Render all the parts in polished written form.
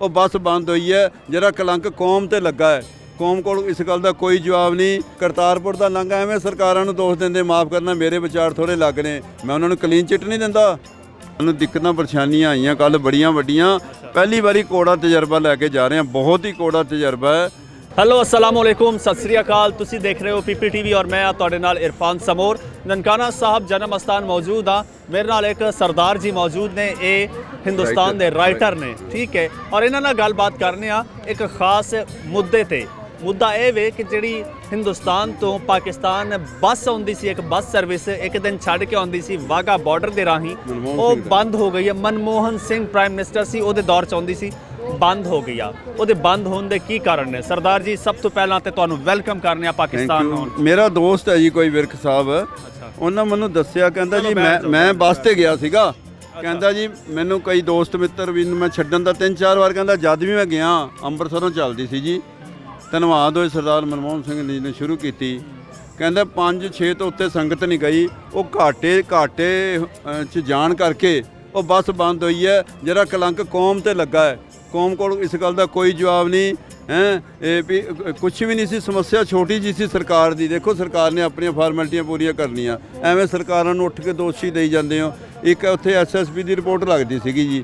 ਉਹ ਬੱਸ ਬੰਦ ਹੋਈ ਹੈ, ਜਿਹੜਾ ਕਲੰਕ ਕੌਮ ਤੇ ਲੱਗਾ ਹੈ। ਕੌਮ ਕੋਲ ਇਸ ਗੱਲ ਦਾ ਕੋਈ ਜਵਾਬ ਨਹੀਂ। ਕਰਤਾਰਪੁਰ ਦਾ ਲੰਘਾ ਐਵੇਂ ਸਰਕਾਰਾਂ ਨੂੰ ਦੋਸ਼ ਦਿੰਦੇ, ਮਾਫ ਕਰਨਾ ਮੇਰੇ ਵਿਚਾਰ ਥੋੜ੍ਹੇ ਲੱਗ ਨੇ, ਮੈਂ ਉਹਨਾਂ ਨੂੰ ਕਲੀਨ ਚਿੱਟ ਨਹੀਂ ਦਿੰਦਾ। ਸਾਨੂੰ ਦਿੱਕਤਾਂ ਪਰੇਸ਼ਾਨੀਆਂ ਆਈਆਂ ਕੱਲ੍ਹ ਬੜੀਆਂ ਵੱਡੀਆਂ। ਪਹਿਲੀ ਵਾਰੀ ਕੋੜਾ ਤਜਰਬਾ ਲੈ ਕੇ ਜਾ ਰਹੇ ਹਾਂ, ਬਹੁਤ ਹੀ ਕੋੜਾ ਤਜਰਬਾ ਹੈ। ਹੈਲੋ अस्सलाम वालेकुम सत श्री अकाल। ਤੁਸੀਂ ਦੇਖ ਰਹੇ ਹੋ PPTV ਔਰ ਮੈਂ ਤੁਹਾਡੇ ਨਾਲ ਇਰਫਾਨ ਸਮੋਰ। ਨਨਕਾਣਾ ਸਾਹਿਬ ਜਨਮ ਅਸਥਾਨ ਮੌਜੂਦ ਆ। ਮੇਰੇ ਨਾਲ ਇੱਕ ਸਰਦਾਰ ਜੀ ਮੌਜੂਦ ਨੇ, ਇਹ ਹਿੰਦੁਸਤਾਨ ਦੇ ਰਾਈਟਰ ਨੇ, ਠੀਕ ਹੈ। ਔਰ ਇਹਨਾਂ ਨਾਲ ਗੱਲਬਾਤ ਕਰਨੇ ਆ ਇੱਕ ਖਾਸ ਮੁੱਦੇ ਤੇ। ਮੁੱਦਾ ਇਹ ਵੇ ਕਿ ਜਿਹੜੀ ਹਿੰਦੁਸਤਾਨ ਤੋਂ ਪਾਕਿਸਤਾਨ ਬੱਸ ਆਉਂਦੀ ਸੀ, ਇੱਕ ਬੱਸ ਸਰਵਿਸ ਇੱਕ ਦਿਨ ਛੱਡ ਕੇ ਆਉਂਦੀ ਸੀ ਵਾਘਾ ਬਾਰਡਰ ਦੇ ਰਾਹੀਂ, ਉਹ ਬੰਦ ਹੋ ਗਈ ਹੈ। ਮਨਮੋਹਨ ਸਿੰਘ ਪ੍ਰਾਈਮ ਮਿਨਿਸਟਰ ਸੀ, ਉਹਦੇ ਦੌਰ 'ਚ ਆਉਂਦੀ ਸੀ, ਬੰਦ ਹੋ ਗਈ ਆ। ਉਹਦੇ ਬੰਦ ਹੋਣ ਦੇ ਕੀ ਕਾਰਨ ਨੇ? ਸਰਦਾਰ ਜੀ ਸਭ ਤੋਂ ਪਹਿਲਾਂ ਤੇ ਤੁਹਾਨੂੰ ਵੈਲਕਮ ਕਰਨੇ ਆ ਪਾਕਿਸਤਾਨ ਨੂੰ। ਮੇਰਾ ਦੋਸਤ ਹੈ ਜੀ ਕੋਈ ਵਿਰਕ ਸਾਹਿਬ, ਉਹਨਾਂ ਮੈਨੂੰ ਦੱਸਿਆ, ਕਹਿੰਦਾ ਜੀ ਮੈਂ ਬੱਸ ਤੇ ਗਿਆ ਸੀਗਾ, ਕਹਿੰਦਾ ਜੀ ਮੈਨੂੰ ਕਈ ਦੋਸਤ ਮਿੱਤਰ ਵੀ ਮੈਂ ਛੱਡਣ ਦਾ 3-4 ਵਾਰ, ਕਹਿੰਦਾ ਜਦ ਵੀ ਮੈਂ ਗਿਆ ਅੰਮ੍ਰਿਤਸਰੋਂ ਚੱਲਦੀ ਸੀ ਜੀ। ਧੰਨਵਾਦ ਹੋਏ ਸਰਦਾਰ ਮਨਮੋਹਨ ਸਿੰਘ ਜੀ ਨੇ ਸ਼ੁਰੂ ਕੀਤੀ। ਕਹਿੰਦਾ 5-6 ਤੋਂ ਉੱਤੇ ਸੰਗਤ ਨਹੀਂ ਗਈ, ਉਹ ਘਾਟੇ 'ਚ ਜਾਣ ਕਰਕੇ ਉਹ ਬੱਸ ਬੰਦ ਹੋਈ ਹੈ, ਜਿਹੜਾ ਕਲੰਕ ਕੌਮ ਤੇ ਲੱਗਾ ਹੈ। ਕੌਮ ਕੋਲ ਇਸ ਗੱਲ ਦਾ ਕੋਈ ਜਵਾਬ ਨਹੀਂ ਹੈ। ਇਹ ਵੀ ਕੁਛ ਵੀ ਨਹੀਂ ਸੀ, ਸਮੱਸਿਆ ਛੋਟੀ ਜਿਹੀ ਸੀ ਸਰਕਾਰ ਦੀ। ਦੇਖੋ ਸਰਕਾਰ ਨੇ ਆਪਣੀਆਂ ਫਾਰਮੈਲਿਟੀਆਂ ਪੂਰੀਆਂ ਕਰਨੀਆਂ, ਐਵੇਂ ਸਰਕਾਰਾਂ ਨੂੰ ਉੱਠ ਕੇ ਦੋਸ਼ੀ ਦੇਈ ਜਾਂਦੇ ਹੋ। ਇੱਕ ਉੱਥੇ SSP ਦੀ ਰਿਪੋਰਟ ਲੱਗਦੀ ਸੀਗੀ ਜੀ,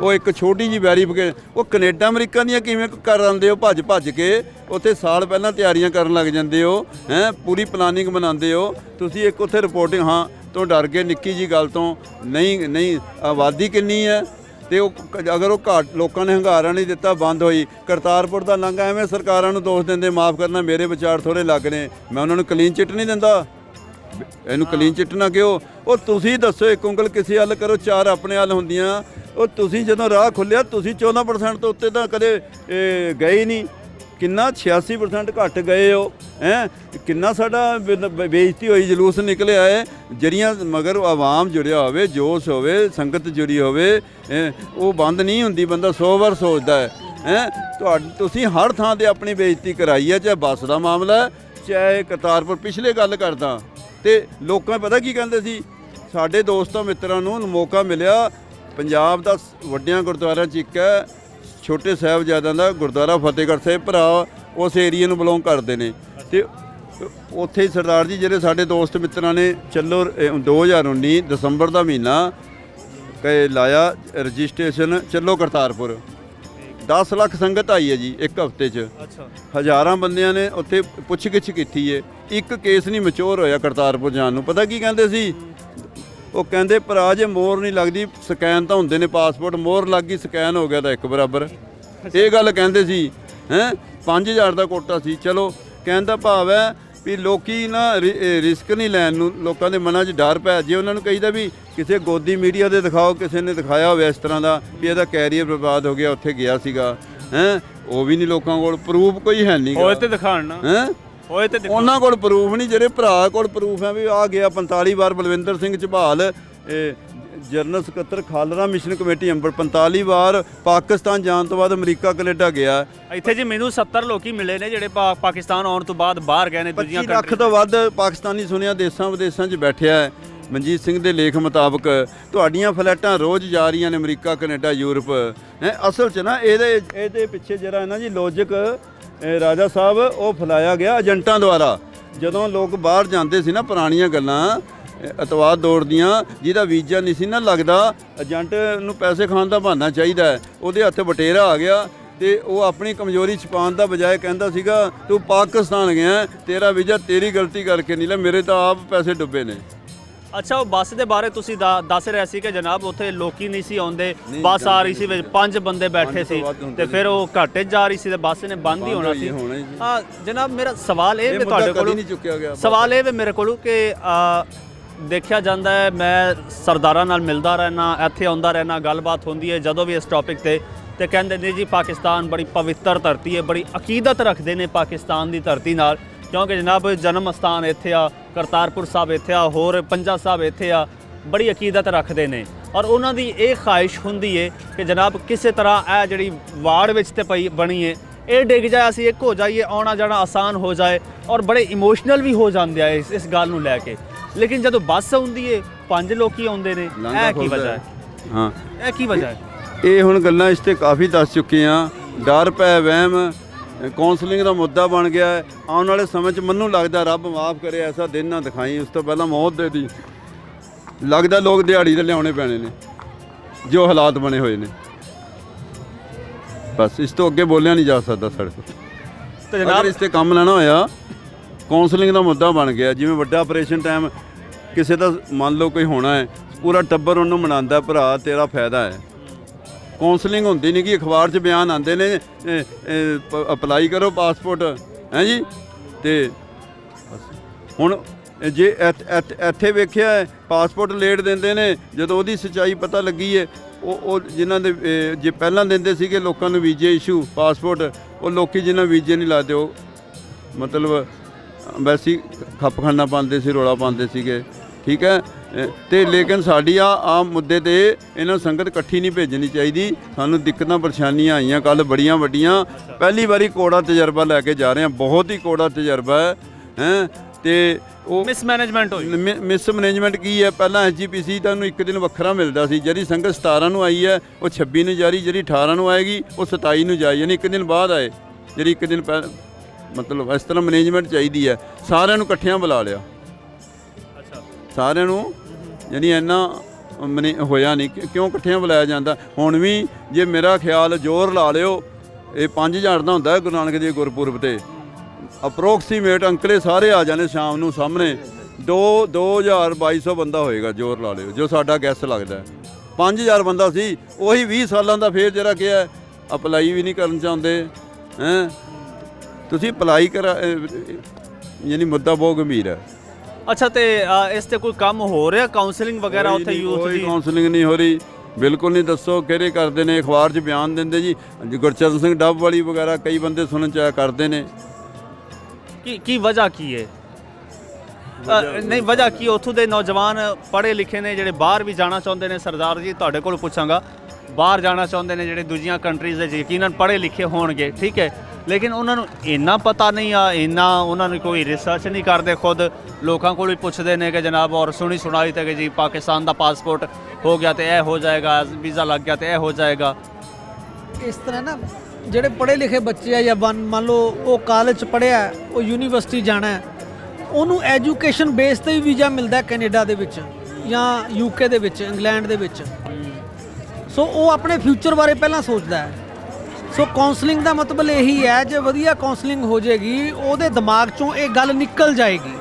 ਉਹ ਇੱਕ ਛੋਟੀ ਜਿਹੀ ਵੈਰੀਫਿਕੇਸ਼ਨ, ਉਹ ਕੈਨੇਡਾ ਅਮਰੀਕਾ ਦੀਆਂ ਕਿਵੇਂ ਕਰ ਆਉਂਦੇ ਹੋ ਭੱਜ ਕੇ, ਉੱਥੇ ਸਾਲ ਪਹਿਲਾਂ ਤਿਆਰੀਆਂ ਕਰਨ ਲੱਗ ਜਾਂਦੇ ਹੋ, ਪੂਰੀ ਪਲਾਨਿੰਗ ਬਣਾਉਂਦੇ ਹੋ ਤੁਸੀਂ। ਇੱਕ ਉੱਥੇ ਰਿਪੋਰਟਿੰਗ ਹਾਂ ਤੋਂ ਡਰ ਗਏ ਨਿੱਕੀ ਜੀ ਗੱਲ ਤੋਂ। ਨਹੀਂ ਆਬਾਦੀ ਕਿੰਨੀ ਹੈ, ਤੇ ਉਹ ਅਗਰ ਉਹ ਘਾਟ ਲੋਕਾਂ ਨੇ ਹੰਗਾਰਾ ਨਹੀਂ ਦਿੱਤਾ, ਬੰਦ ਹੋਈ। ਕਰਤਾਰਪੁਰ ਦਾ ਲੰਘਾ ਐਵੇਂ ਸਰਕਾਰਾਂ ਨੂੰ ਦੋਸ਼ ਦਿੰਦੇ, ਮਾਫ ਕਰਨਾ ਮੇਰੇ ਵਿਚਾਰ ਥੋੜ੍ਹੇ ਲੱਗ ਨੇ, ਮੈਂ ਉਹਨਾਂ ਨੂੰ ਕਲੀਨ ਚਿੱਟ ਨਹੀਂ ਦਿੰਦਾ। ਇਹਨੂੰ ਕਲੀਨ ਚਿੱਟ ਨਾ ਕਿਉਂ? ਉਹ ਤੁਸੀਂ ਦੱਸੋ, ਇੱਕ ਉਂਗਲ ਕਿਸੇ ਹੱਲ ਕਰੋ, 4 ਆਪਣੇ ਹੱਲ ਹੁੰਦੀਆਂ। ਉਹ ਤੁਸੀਂ ਜਦੋਂ ਰਾਹ ਖੁੱਲਿਆ, ਤੁਸੀਂ 14% ਤੋਂ ਉੱਤੇ ਤਾਂ ਕਦੇ ਗਏ ਹੀ ਨਹੀਂ। ਕਿੰਨਾ 86% ਘੱਟ ਗਏ ਹੋ, ਕਿੰਨਾ ਸਾਡਾ ਬੇਇੱਜ਼ਤੀ ਹੋਈ, ਜਲੂਸ ਨਿਕਲਿਆ ਹੈ। ਜਿਹੜੀਆਂ ਮਗਰ ਆਵਾਮ ਜੁੜਿਆ ਹੋਵੇ, ਜੋਸ਼ ਹੋਵੇ, ਸੰਗਤ ਜੁੜੀ ਹੋਵੇ, ਉਹ ਬੰਦ ਨਹੀਂ ਹੁੰਦੀ। ਬੰਦਾ 100 ਵਾਰ ਸੋਚਦਾ ਹੈ। ਤੁਸੀਂ ਹਰ ਥਾਂ 'ਤੇ ਆਪਣੀ ਬੇਇੱਜ਼ਤੀ ਕਰਾਈ ਹੈ, ਚਾਹੇ ਬੱਸ ਦਾ ਮਾਮਲਾ, ਚਾਹੇ ਕਰਤਾਰਪੁਰ। ਪਿਛਲੇ ਗੱਲ ਕਰਦਾ ਤੇ ਲੋਕਾਂ ਪਤਾ ਕੀ ਕਹਿੰਦੇ ਸੀ, ਸਾਡੇ ਦੋਸਤਾਂ ਮਿੱਤਰਾਂ ਨੂੰ ਮੌਕਾ ਮਿਲਿਆ। ਪੰਜਾਬ ਦਾ ਵੱਡਿਆਂ ਗੁਰਦੁਆਰਿਆਂ 'ਚ ਇੱਕ ਹੈ, ਛੋਟੇ ਸਾਹਿਬਜ਼ਾਦਿਆਂ ਦਾ ਗੁਰਦੁਆਰਾ ਫਤਿਹਗੜ੍ਹ ਸਾਹਿਬ, ਭਰਾ ਉਸ ਏਰੀਏ ਨੂੰ ਬਿਲੋਂਗ ਕਰਦੇ ਨੇ। ਤੇ ਉੱਥੇ ਹੀ ਸਰਦਾਰ ਜੀ ਜਿਹੜੇ ਸਾਡੇ ਦੋਸਤ ਮਿੱਤਰਾਂ ਨੇ ਚੱਲੋ 2019 ਦਸੰਬਰ ਦਾ ਮਹੀਨਾ ਲਾਇਆ ਰਜਿਸਟ੍ਰੇਸ਼ਨ, ਚੱਲੋ ਕਰਤਾਰਪੁਰ। 10 ਲੱਖ ਸੰਗਤ ਆਈ ਹੈ ਜੀ ਇੱਕ ਹਫ਼ਤੇ 'ਚ। ਹਜ਼ਾਰਾਂ ਬੰਦਿਆਂ ਨੇ ਉੱਥੇ ਪੁੱਛ ਗਿੱਛ ਕੀਤੀ ਹੈ, ਇੱਕ ਕੇਸ ਨਹੀਂ ਮੈਚੋਰ ਹੋਇਆ ਕਰਤਾਰਪੁਰ ਜਾਣ ਨੂੰ। ਪਤਾ ਕੀ ਕਹਿੰਦੇ ਸੀ? ਉਹ ਕਹਿੰਦੇ ਭਰਾ ਜੇ ਮੋਹਰ ਨਹੀਂ ਲੱਗਦੀ, ਸਕੈਨ ਤਾਂ ਹੁੰਦੇ ਨੇ ਪਾਸਪੋਰਟ, ਮੋਹਰ ਲੱਗ ਗਈ ਸਕੈਨ ਹੋ ਗਿਆ ਤਾਂ ਇੱਕ ਬਰਾਬਰ। ਇਹ ਗੱਲ ਕਹਿੰਦੇ ਸੀ। 5000 ਦਾ ਕੋਟਾ ਸੀ। ਚਲੋ ਕਹਿਣ ਦਾ ਭਾਵ ਹੈ ਵੀ ਲੋਕੀ ਨਾ ਰਿਸਕ ਨਹੀਂ ਲੈਣ ਨੂੰ, ਲੋਕਾਂ ਦੇ ਮਨਾਂ 'ਚ ਡਰ ਪਿਆ। ਜੇ ਉਹਨਾਂ ਨੂੰ ਕਹੀਦਾ ਵੀ ਕਿਸੇ ਗੋਦੀ ਮੀਡੀਆ ਦੇ ਦਿਖਾਓ, ਕਿਸੇ ਨੇ ਦਿਖਾਇਆ ਹੋਵੇ ਇਸ ਤਰ੍ਹਾਂ ਦਾ ਵੀ ਇਹਦਾ ਕੈਰੀਅਰ ਬਰਬਾਦ ਹੋ ਗਿਆ, ਉੱਥੇ ਗਿਆ ਸੀਗਾ, ਉਹ ਵੀ ਨਹੀਂ ਲੋਕਾਂ ਕੋਲ ਪ੍ਰੂਫ ਕੋਈ ਹੈ ਨਹੀਂ। ਹੋਏ ਤੇ ਦਿਖਾਣ ਨਾ, ਹੋਏ ਤੇ ਉਹਨਾਂ ਕੋਲ ਪ੍ਰੂਫ ਨਹੀਂ। ਜਿਹੜੇ ਭਰਾ ਕੋਲ ਪ੍ਰੂਫ ਹੈ ਵੀ ਆ ਗਿਆ 45 ਵਾਰ ਬਲਵਿੰਦਰ ਸਿੰਘ ਝਬਾਲ, ਜਨਰਲ ਸਕੱਤਰ ਖਾਲੜਾ ਮਿਸ਼ਨ ਕਮੇਟੀ ਅੰਬਰ, 45 ਵਾਰ ਪਾਕਿਸਤਾਨ ਜਾਣ ਤੋਂ ਬਾਅਦ ਅਮਰੀਕਾ ਕੈਨੇਡਾ ਗਿਆ। ਇੱਥੇ ਜੀ ਮੈਨੂੰ 70 ਲੋਕੀ ਮਿਲੇ ਨੇ ਜਿਹੜੇ ਪਾਕਿਸਤਾਨ ਆਉਣ ਤੋਂ ਬਾਅਦ ਬਾਹਰ ਗਏ ਨੇ। 25 ਲੱਖ ਤੋਂ ਵੱਧ ਪਾਕਿਸਤਾਨੀ ਸੁਣਿਆ ਦੇਸਾਂ ਵਿਦੇਸ਼ਾਂ 'ਚ ਬੈਠਿਆ ਹੈ। ਮਨਜੀਤ ਸਿੰਘ ਦੇ ਲੇਖ ਮੁਤਾਬਕ ਤੁਹਾਡੀਆਂ ਫਲੈਟਾਂ ਰੋਜ਼ ਜਾ ਰਹੀਆਂ ਨੇ ਅਮਰੀਕਾ, ਕੈਨੇਡਾ, ਯੂਰਪ। ਅਸਲ 'ਚ ਨਾ ਇਹਦੇ ਪਿੱਛੇ ਜਿਹੜਾ ਹੈ ਨਾ ਜੀ ਲੌਜਿਕ, ਰਾਜਾ ਸਾਹਿਬ, ਉਹ ਫੈਲਾਇਆ ਗਿਆ ਏਜੰਟਾਂ ਦੁਆਰਾ। ਜਦੋਂ ਲੋਕ ਬਾਹਰ ਜਾਂਦੇ ਸੀ ਨਾ, ਪੁਰਾਣੀਆਂ ਗੱਲਾਂ ਅਤਵਾਦ ਦੌਰ ਦੀਆਂ, ਜਿਹਦਾ ਵੀਜ਼ਾ ਨਹੀਂ ਸੀ ਨਾ ਲੱਗਦਾ, ਏਜੰਟ ਨੂੰ ਪੈਸੇ ਖਾਣ ਦਾ ਬਹਾਨਾ ਚਾਹੀਦਾ, ਉਹਦੇ ਹੱਥ ਬਟੇਰਾ ਆ ਗਿਆ ਤੇ ਉਹ ਆਪਣੀ ਕਮਜ਼ੋਰੀ ਛੁਪਾਉਣ ਦਾ ਬਜਾਏ ਕਹਿੰਦਾ ਸੀਗਾ ਤੂੰ ਪਾਕਿਸਤਾਨ ਗਿਆ, ਤੇਰਾ ਵੀਜ਼ਾ ਤੇਰੀ ਗਲਤੀ ਕਰਕੇ ਨਹੀਂ ਲਿਆ, ਮੇਰੇ ਤਾਂ ਆਪ ਪੈਸੇ ਡੁੱਬੇ ਨੇ। ਅੱਛਾ, ਉਹ ਬੱਸ ਦੇ ਬਾਰੇ ਤੁਸੀਂ ਦੱਸ ਰਹੇ ਸੀ ਕਿ ਜਨਾਬ ਉੱਥੇ ਲੋਕੀ ਨਹੀਂ ਸੀ ਆਉਂਦੇ, ਬੱਸ ਆ ਰਹੀ ਸੀ ਵਿੱਚ 5 ਬੰਦੇ ਬੈਠੇ ਸੀ ਤੇ ਫਿਰ ਉਹ ਘਾਟੇ ਜਾ ਰਹੀ ਸੀ ਤੇ ਬੱਸ ਨੇ ਬੰਦ ਹੀ ਹੋਣਾ ਸੀ। ਜਨਾਬ ਮੇਰਾ ਸਵਾਲ ਇਹ ਵੀ ਤੁਹਾਡੇ ਕੋਲ, ਸਵਾਲ ਇਹ ਵੀ ਮੇਰੇ ਕੋਲ ਕਿ ਦੇਖਿਆ ਜਾਂਦਾ ਹੈ, ਮੈਂ ਸਰਦਾਰਾਂ ਨਾਲ ਮਿਲਦਾ ਰਹਿਣਾ, ਇੱਥੇ ਆਉਂਦਾ ਰਹਿਣਾ, ਗੱਲਬਾਤ ਹੁੰਦੀ ਹੈ ਜਦੋਂ ਵੀ ਇਸ ਟੌਪਿਕ ਤੇ ਕਹਿੰਦੇ ਨੇ ਜੀ ਪਾਕਿਸਤਾਨ ਬੜੀ ਪਵਿੱਤਰ ਧਰਤੀ ਹੈ, ਬੜੀ ਅਕੀਦਤ ਰੱਖਦੇ ਨੇ ਪਾਕਿਸਤਾਨ ਦੀ ਧਰਤੀ ਨਾਲ, ਕਿਉਂਕਿ ਜਨਾਬ ਜਨਮ ਅਸਥਾਨ ਇੱਥੇ ਆ, ਕਰਤਾਰਪੁਰ ਸਾਹਿਬ ਇੱਥੇ ਆ, ਹੋਰ ਪੰਜਾ ਸਾਹਿਬ ਇੱਥੇ ਆ, ਬੜੀ ਅਕੀਦਤ ਰੱਖਦੇ ਨੇ। ਔਰ ਉਹਨਾਂ ਦੀ ਇਹ ਖਾਹਿਸ਼ ਹੁੰਦੀ ਹੈ ਕਿ ਜਨਾਬ ਕਿਸੇ ਤਰ੍ਹਾਂ ਇਹ ਜਿਹੜੀ ਵਾਰਡ ਵਿੱਚ ਤੇ ਪਈ ਬਣੀ ਹੈ, ਇਹ ਡਿੱਗ ਜਾਏ, ਅਸੀਂ ਇੱਕ ਹੋ ਜਾਈਏ, ਆਉਣਾ ਜਾਣਾ ਆਸਾਨ ਹੋ ਜਾਏ। ਔਰ ਬੜੇ ਇਮੋਸ਼ਨਲ ਵੀ ਹੋ ਜਾਂਦੇ ਆ ਇਸ ਗੱਲ ਨੂੰ ਲੈ ਕੇ। ਲੇਕਿਨ ਜਦੋਂ ਬੱਸ ਆਉਂਦੀ ਹੈ 5 ਲੋਕੀ ਆਉਂਦੇ ਨੇ, ਇਹ ਕੀ ਵਜ੍ਹਾ ਹੈ? ਇਹ ਕੀ ਵਜ੍ਹਾ ਹੈ? ਇਹ ਹੁਣ ਗੱਲਾਂ ਇਸ 'ਤੇ ਕਾਫੀ ਦੱਸ ਚੁੱਕੇ ਹਾਂ। ਡਰ ਭੈ ਵਹਿਮ ਕਾਉਂਸਲਿੰਗ ਦਾ ਮੁੱਦਾ ਬਣ ਗਿਆ ਹੈ। ਆਉਣ ਵਾਲੇ ਸਮੇਂ 'ਚ ਮੈਨੂੰ ਲੱਗਦਾ ਰੱਬ ਮਾਫ ਕਰੇ ਐਸਾ ਦਿਨ ਨਾ ਦਿਖਾਈ, ਉਸ ਤੋਂ ਪਹਿਲਾਂ ਮੌਤ ਦੇ ਦੀ। ਲੱਗਦਾ ਲੋਕ ਦਿਹਾੜੀ ਦੇ ਲਿਆਉਣੇ ਪੈਣੇ ਨੇ ਜੋ ਹਾਲਾਤ ਬਣੇ ਹੋਏ ਨੇ। ਬਸ ਇਸ ਤੋਂ ਅੱਗੇ ਬੋਲਿਆ ਨਹੀਂ ਜਾ ਸਕਦਾ ਸਾਡੇ ਤੋਂ। ਤੇ ਅਗਰ ਇਸ 'ਤੇ ਕੰਮ ਲੈਣਾ ਹੋਇਆ, ਕਾਉਂਸਲਿੰਗ ਦਾ ਮੁੱਦਾ ਬਣ ਗਿਆ। ਜਿਵੇਂ ਵੱਡਾ ਆਪਰੇਸ਼ਨ ਟਾਈਮ ਕਿਸੇ ਦਾ ਮੰਨ ਲਓ ਕੋਈ ਹੋਣਾ ਹੈ, ਪੂਰਾ ਟੱਬਰ ਉਹਨੂੰ ਮਨਾਉਂਦਾ, ਭਰਾ ਤੇਰਾ ਫਾਇਦਾ ਹੈ। ਕਾਉਂਸਲਿੰਗ ਹੁੰਦੀ ਨਹੀਂ ਕਿ ਅਖਬਾਰ 'ਚ ਬਿਆਨ ਆਉਂਦੇ ਨੇ ਅਪਲਾਈ ਕਰੋ ਪਾਸਪੋਰਟ ਹੈ ਜੀ। ਤੇ ਹੁਣ ਜੇ ਇੱਥੇ ਵੇਖਿਆ ਹੈ ਪਾਸਪੋਰਟ ਲੇਟ ਦਿੰਦੇ ਨੇ, ਜਦੋਂ ਉਹਦੀ ਸੱਚਾਈ ਪਤਾ ਲੱਗੀ ਹੈ ਉਹ ਜਿਨ੍ਹਾਂ ਦੇ ਜੇ ਪਹਿਲਾਂ ਦਿੰਦੇ ਸੀਗੇ ਲੋਕਾਂ ਨੂੰ ਵੀਜ਼ੇ ਇਸ਼ੂ ਪਾਸਪੋਰਟ, ਉਹ ਲੋਕੀ ਜਿਹਨਾਂ ਵੀਜ਼ੇ ਨਹੀਂ ਲਾਦੇ ਉਹ ਮਤਲਬ ਵੈਸੀ ਖੱਪਖਾਨਾ ਪਾਉਂਦੇ ਸੀ, ਰੌਲਾ ਪਾਉਂਦੇ ਸੀਗੇ। ਠੀਕ ਹੈ। ਤੇ ਲੇਕਿਨ ਸਾਡੀ ਆ ਮੁੱਦੇ ਤੇ ਇਹਨਾਂ ਸੰਗਤ ਇਕੱਠੀ ਨਹੀਂ ਭੇਜਣੀ ਚਾਹੀਦੀ। ਸਾਨੂੰ ਦਿੱਕਤਾਂ ਪਰੇਸ਼ਾਨੀਆਂ ਆਈਆਂ ਕੱਲ ਬੜੀਆਂ ਵੱਡੀਆਂ। ਪਹਿਲੀ ਵਾਰੀ ਕੋੜਾ ਤਜਰਬਾ ਲੈ ਕੇ ਜਾ ਰਹੇ ਹਾਂ, ਬਹੁਤ ਹੀ ਕੋੜਾ ਤਜਰਬਾ ਹੈ। ਤੇ ਉਹ ਮਿਸਮੈਨੇਜਮੈਂਟ ਹੋਈ। ਮਿਸਮੈਨੇਜਮੈਂਟ ਕੀ ਹੈ? ਪਹਿਲਾਂ ਐਸਜੀਪੀਸੀ ਤਾਂ ਉਹਨੂੰ ਇੱਕ ਦਿਨ ਵੱਖਰਾ ਮਿਲਦਾ ਸੀ। ਜਿਹੜੀ ਸੰਗਤ 17 ਨੂੰ ਆਈ ਹੈ ਉਹ 26 ਨੂੰ ਜਾਰੀ, ਜਿਹੜੀ 18 ਨੂੰ ਆਏਗੀ ਉਹ 27 ਨੂੰ ਜਾਈ, ਯਾਨੀ ਇੱਕ ਦਿਨ ਬਾਅਦ ਆਏ। ਜਿਹੜੀ ਇੱਕ ਦਿਨ ਮਤਲਬ ਇਸ ਤਰ੍ਹਾਂ ਮੈਨੇਜਮੈਂਟ ਚਾਹੀਦੀ ਹੈ। ਸਾਰਿਆਂ ਨੂੰ ਇਕੱਠਿਆਂ ਬੁਲਾ ਲਿਆ, ਸਾਰਿਆਂ ਨੂੰ, ਯਾਨੀ ਇੰਨਾ ਹੋਇਆ ਨਹੀਂ। ਕਿਉਂ ਇਕੱਠਿਆਂ ਬੁਲਾਇਆ ਜਾਂਦਾ? ਹੁਣ ਵੀ ਜੇ ਮੇਰਾ ਖਿਆਲ ਜ਼ੋਰ ਲਾ ਲਿਓ, ਇਹ 5000 ਦਾ ਹੁੰਦਾ ਗੁਰੂ ਨਾਨਕ ਦੇਵ ਗੁਰਪੁਰਬ ਤੇ, ਅਪਰੋਕਸੀਮੇਟ ਅੰਕਲੇ ਸਾਰੇ ਆ ਜਾਣੇ ਸ਼ਾਮ ਨੂੰ ਸਾਹਮਣੇ 2200 ਬੰਦਾ ਹੋਏਗਾ, ਜ਼ੋਰ ਲਾ ਲਿਓ, ਜੋ ਸਾਡਾ ਗੈਸ ਲੱਗਦਾ। 5000 ਬੰਦਾ ਸੀ, ਉਹੀ 20 ਸਾਲਾਂ ਦਾ ਫੇਰ ਜਿਹੜਾ ਕਿਹਾ ਅਪਲਾਈ ਵੀ ਨਹੀਂ ਕਰਨ ਚਾਹੁੰਦੇ ਹੈਂ। ਤੁਸੀਂ ਅਪਲਾਈ ਯਾਨੀ ਮੁੱਦਾ ਬਹੁਤ ਗੰਭੀਰ ਹੈ। ਅੱਛਾ, ਤੇ ਇਸ ਤੇ ਕੋਈ ਕੰਮ ਹੋ ਰਿਹਾ ਕਾਉਂਸਲਿੰਗ ਵਗੈਰਾ ਉੱਥੇ ਯੂਥ ਦੀ? ਕਾਉਂਸਲਿੰਗ ਨਹੀਂ ਹੋ ਰਹੀ, ਬਿਲਕੁਲ ਨਹੀਂ। ਦੱਸੋ ਕਿਹੜੇ ਕਰਦੇ ਨੇ? ਅਖਬਾਰ 'ਚ ਬਿਆਨ ਦਿੰਦੇ ਜੀ, ਗੁਰਚਰਨ ਸਿੰਘ ਡੱਬ ਵਾਲੀ ਵਗੈਰਾ ਕਈ ਬੰਦੇ ਸੁਣਨ 'ਚ ਆਇਆ ਕਰਦੇ ਨੇ। ਕੀ ਵਜ੍ਹਾ ਕੀ ਹੈ? ਨਹੀਂ ਵਜ੍ਹਾ ਕੀ? ਉੱਥੋਂ ਦੇ ਨੌਜਵਾਨ ਪੜ੍ਹੇ ਲਿਖੇ ਨੇ ਜਿਹੜੇ ਬਾਹਰ ਵੀ ਜਾਣਾ ਚਾਹੁੰਦੇ ਨੇ। ਸਰਦਾਰ ਜੀ ਤੁਹਾਡੇ ਕੋਲ ਪੁੱਛਾਂਗਾ, ਬਾਹਰ ਜਾਣਾ ਚਾਹੁੰਦੇ ਨੇ ਜਿਹੜੇ ਦੂਜੀਆਂ ਕੰਟਰੀਜ਼ ਦੇ, ਯਕੀਨਨ ਪੜ੍ਹੇ ਲਿਖੇ ਹੋਣਗੇ, ਠੀਕ ਹੈ, ਲੇਕਿਨ ਉਹਨਾਂ ਨੂੰ ਇੰਨਾ ਪਤਾ ਨਹੀਂ ਆ, ਇੰਨਾ ਉਹਨਾਂ ਨੂੰ ਕੋਈ ਰਿਸਰਚ ਨਹੀਂ ਕਰਦੇ। ਖੁਦ ਲੋਕਾਂ ਕੋਲ ਵੀ ਪੁੱਛਦੇ ਨੇ ਕਿ ਜਨਾਬ ਔਰ ਸੁਣੀ ਸੁਣਾਈ ਤੇ ਕਿ ਜੀ ਪਾਕਿਸਤਾਨ ਦਾ ਪਾਸਪੋਰਟ ਹੋ ਗਿਆ ਤੇ ਇਹ ਹੋ ਜਾਏਗਾ, ਵੀਜ਼ਾ ਲੱਗ ਗਿਆ ਤੇ ਇਹ ਹੋ ਜਾਏਗਾ। ਇਸ ਤਰ੍ਹਾਂ ਨਾ ਜਿਹੜੇ ਪੜ੍ਹੇ ਲਿਖੇ ਬੱਚੇ ਆ ਜਾਂ ਮੰਨ ਲਓ ਉਹ ਕਾਲਜ 'ਚ ਪੜ੍ਹਿਆ, ਉਹ ਯੂਨੀਵਰਸਿਟੀ ਜਾਣਾ ਹੈ, ਉਹਨੂੰ ਐਜੂਕੇਸ਼ਨ ਬੇਸ ਤੇ ਹੀ ਵੀਜ਼ਾ ਮਿਲਦਾ ਕੈਨੇਡਾ ਦੇ ਵਿੱਚ ਜਾਂ ਯੂਕੇ ਦੇ ਵਿੱਚ, ਇੰਗਲੈਂਡ ਦੇ ਵਿੱਚ। ਸੋ ਉਹ ਆਪਣੇ ਫਿਊਚਰ ਬਾਰੇ ਪਹਿਲਾਂ ਸੋਚਦਾ ਹੈ। ਸੋ ਕਾਉਂਸਲਿੰਗ ਦਾ ਮਤਲਬ ਇਹੀ ਹੈ, ਜੇ ਵਧੀਆ ਕਾਉਂਸਲਿੰਗ ਹੋ ਜਾਏਗੀ ਉਹਦੇ ਦਿਮਾਗ 'ਚੋਂ ਇਹ ਗੱਲ ਨਿਕਲ ਜਾਏਗੀ।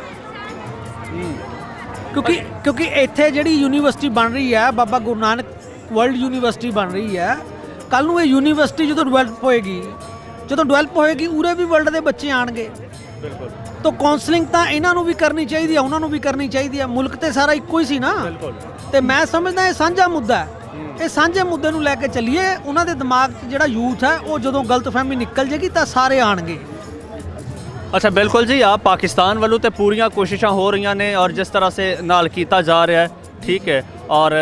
ਕਿਉਂਕਿ ਇੱਥੇ ਜਿਹੜੀ ਯੂਨੀਵਰਸਿਟੀ ਬਣ ਰਹੀ ਹੈ, ਬਾਬਾ ਗੁਰੂ ਨਾਨਕ ਵਰਲਡ ਯੂਨੀਵਰਸਿਟੀ ਬਣ ਰਹੀ ਹੈ, ਕੱਲ੍ਹ ਨੂੰ ਇਹ ਯੂਨੀਵਰਸਿਟੀ ਜਦੋਂ ਡਿਵੈਲਪ ਹੋਏਗੀ ਉਰੇ ਵੀ ਵਰਲਡ ਦੇ ਬੱਚੇ ਆਣਗੇ। ਬਿਲਕੁਲ। ਤਾਂ ਕਾਉਂਸਲਿੰਗ ਤਾਂ ਇਹਨਾਂ ਨੂੰ ਵੀ ਕਰਨੀ ਚਾਹੀਦੀ ਹੈ, ਉਹਨਾਂ ਨੂੰ ਵੀ ਕਰਨੀ ਚਾਹੀਦੀ ਹੈ। ਮੁਲਕ ਤੇ ਸਾਰਾ ਇੱਕੋ ਹੀ ਸੀ ਨਾ। ਤੇ ਮੈਂ ਸਮਝਦਾ ਇਹ ਸਾਂਝਾ ਮੁੱਦਾ ਹੈ। ਇਹ ਸਾਂਝੇ ਮੁੱਦੇ ਨੂੰ ਲੈ ਕੇ ਚੱਲੀਏ। ਉਹਨਾਂ ਦੇ ਦਿਮਾਗ 'ਚ ਜਿਹੜਾ ਯੂਥ ਹੈ ਉਹ ਜਦੋਂ ਗਲਤਫਹਿਮੀ ਨਿਕਲ ਜੇਗੀ ਤਾਂ ਸਾਰੇ ਆਣਗੇ। ਅੱਛਾ, ਬਿਲਕੁਲ ਜੀ। ਆ ਪਾਕਿਸਤਾਨ ਵੱਲੋਂ ਤੇ ਪੂਰੀਆਂ ਕੋਸ਼ਿਸ਼ਾਂ ਹੋ ਰਹੀਆਂ ਨੇ ਔਰ ਜਿਸ ਤਰ੍ਹਾਂ ਸੇ ਨਾਲ ਕੀਤਾ ਜਾ ਰਿਹਾ ਹੈ, ਠੀਕ ਹੈ, ਔਰ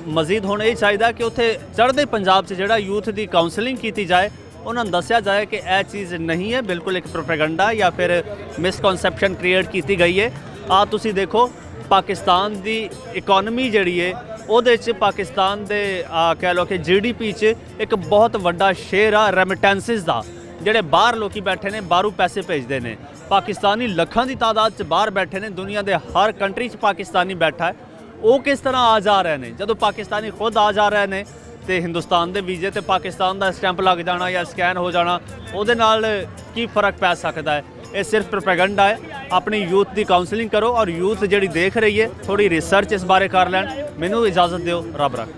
ਮਜ਼ੀਦ ਹੁਣ ਇਹ ਚਾਹੀਦਾ ਕਿ ਉੱਥੇ ਚੜ੍ਹਦੇ ਪੰਜਾਬ 'ਚ ਜਿਹੜਾ ਯੂਥ ਦੀ ਕਾਉਂਸਲਿੰਗ ਕੀਤੀ ਜਾਏ, ਉਹਨਾਂ ਨੂੰ ਦੱਸਿਆ ਜਾਏ ਕਿ ਇਹ ਚੀਜ਼ ਨਹੀਂ ਹੈ, ਬਿਲਕੁਲ ਇੱਕ ਪ੍ਰੋਪੇਗੈਂਡਾ ਜਾਂ ਫਿਰ ਮਿਸਕਨਸੈਪਸ਼ਨ ਕ੍ਰੀਏਟ ਕੀਤੀ ਗਈ ਹੈ। ਆ ਤੁਸੀਂ ਦੇਖੋ ਪਾਕਿਸਤਾਨ ਦੀ ਇਕਨੋਮੀ ਜਿਹੜੀ ਹੈ ਉਹਦੇ 'ਚ ਪਾਕਿਸਤਾਨ ਦੇ ਕਹਿ ਲਓ ਕਿ GDP 'ਚ ਇੱਕ ਬਹੁਤ ਵੱਡਾ ਸ਼ੇਅਰ ਆ ਰੈਮਿਟੈਂਸਿਸ ਦਾ। ਜਿਹੜੇ ਬਾਹਰ ਲੋਕੀ ਬੈਠੇ ਨੇ, ਬਾਹਰੋਂ ਪੈਸੇ ਭੇਜਦੇ ਨੇ, ਪਾਕਿਸਤਾਨੀ ਲੱਖਾਂ ਦੀ ਤਾਦਾਦ 'ਚ ਬਾਹਰ ਬੈਠੇ ਨੇ, ਦੁਨੀਆ ਦੇ ਹਰ ਕੰਟਰੀ 'ਚ ਪਾਕਿਸਤਾਨੀ ਬੈਠਾ ਹੈ। ਉਹ ਕਿਸ ਤਰ੍ਹਾਂ ਆ ਜਾ ਰਹੇ ਨੇ? ਜਦੋਂ ਪਾਕਿਸਤਾਨੀ ਖੁਦ ਆ ਜਾ ਰਹੇ ਨੇ ਤੇ ਹਿੰਦੁਸਤਾਨ ਦੇ ਵੀਜ਼ੇ ਤੇ ਪਾਕਿਸਤਾਨ ਦਾ ਸਟੈਂਪ ਲੱਗ ਜਾਣਾ ਜਾਂ ਸਕੈਨ ਹੋ ਜਾਣਾ, ਉਹਦੇ ਨਾਲ ਕੀ ਫਰਕ ਪੈ ਸਕਦਾ ਹੈ? ਇਹ ਸਿਰਫ ਪ੍ਰੋਪੇਗੈਂਡਾ ਹੈ। ਆਪਣੀ ਯੂਥ ਦੀ ਕਾਉਂਸਲਿੰਗ ਕਰੋ ਔਰ ਯੂਥ ਜਿਹੜੀ ਦੇਖ ਰਹੀ ਹੈ ਥੋੜੀ ਰਿਸਰਚ ਇਸ ਬਾਰੇ ਕਰ ਲੈਣ। ਮੈਨੂੰ ਇਜਾਜ਼ਤ ਦਿਓ, ਰੱਬ ਰੱਖ।